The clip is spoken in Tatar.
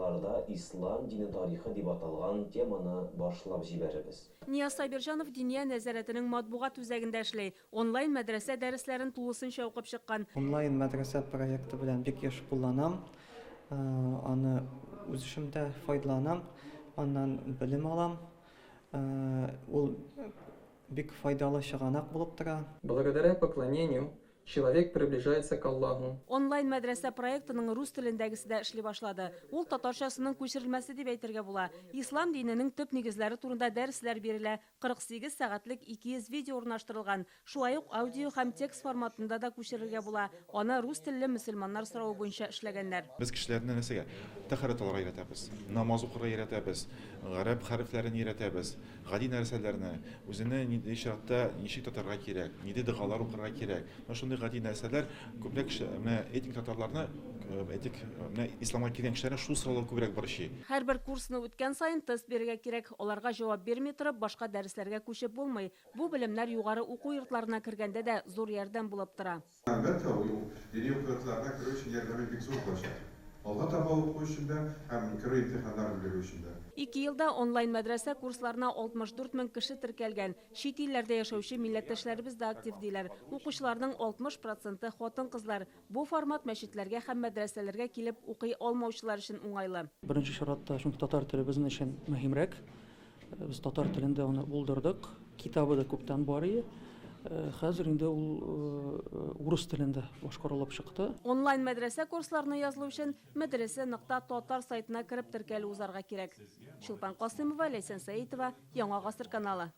лекцияларда ислам дине тарихы дип аталган теманы башлап җибәрәбез. Нияз Сабирҗанов Диния нәзарәтенең матбугат үзәгендә эшли. Онлайн мәдрәсә дәресләрен тулысынча укып чыккан. Онлайн мәдрәсә проекты белән бик еш кулланам. Аны үз эшемдә файдаланам, аннан белем алам. Ул бик файдалы чыганак булып тора. Благодаря поклонению человек приближается к Аллаху. Онлайн мәдрәсә проектының рус телендәгесе дә эшли башлады. Ул татарчасының күчерелмәсе дип әйтергә була. Ислам диненең төп нигезләре турында дәресләр бирелә. 48 сәгатьлек 200 видео урнаштырылган. Шулай ук аудио һәм текст форматында да күчерергә була. Аны рус телле мөселманнар соравы буенча эшләгәннәр. Без кешеләрне нәрсәгә? Тәһарәтләргә өйрәтәбез. Намаз укырга өйрәтәбез. Гарәп хәрефләрен өйрәтәбез. Гади нәрсәләрне, үзенә нинди шартта ничек татарга кирәк, нинди дугалар укырга кирәк. Шундый гади нәрсәләр күпләр менә этник татарларны, менә исламга килгән кешеләрне шул сораулар күбрәк борчый. Һәрбер курсны үткән саен тест бирергә кирәк. Аларга җавап бирми торып, башка дәресләргә күчеп булмый. Бу белемнәр югары уку йортларына кергәндә дә зур ярдәм булып тора. Әлбәттә, ул дини укытуларда керү өчен ярдәме бик зур булачак. Алга таба уку өчен дә һәм керү имтиханнарын бирү өчен дә. 2 елда онлайн мәдрәсә курсларына 64 мең кеше теркәлгән. Чит илләрдә яшәүче милләттәшләребез дә актив диләр. Укучыларның 60% хатын-кызлар. Бу формат мәчетләргә һәм мәдрәсәләргә килеп укый алмаучылар өчен уңайлы. Беренче чиратта шундый татар теле безнең өчен мөһимрәк. Без татар телендә аны булдырдык. Китабы да күптән бар иде. Хәзер инде ул урыс телендә башкарылып чыкты. Онлайн мәдрәсә курсларына язылу өчен мәдрәсә.татар сайтына кереп теркәлү узарга кирәк. Чулпан Касыймова, Ләйсән Сәитова, Яңа гасыр каналы.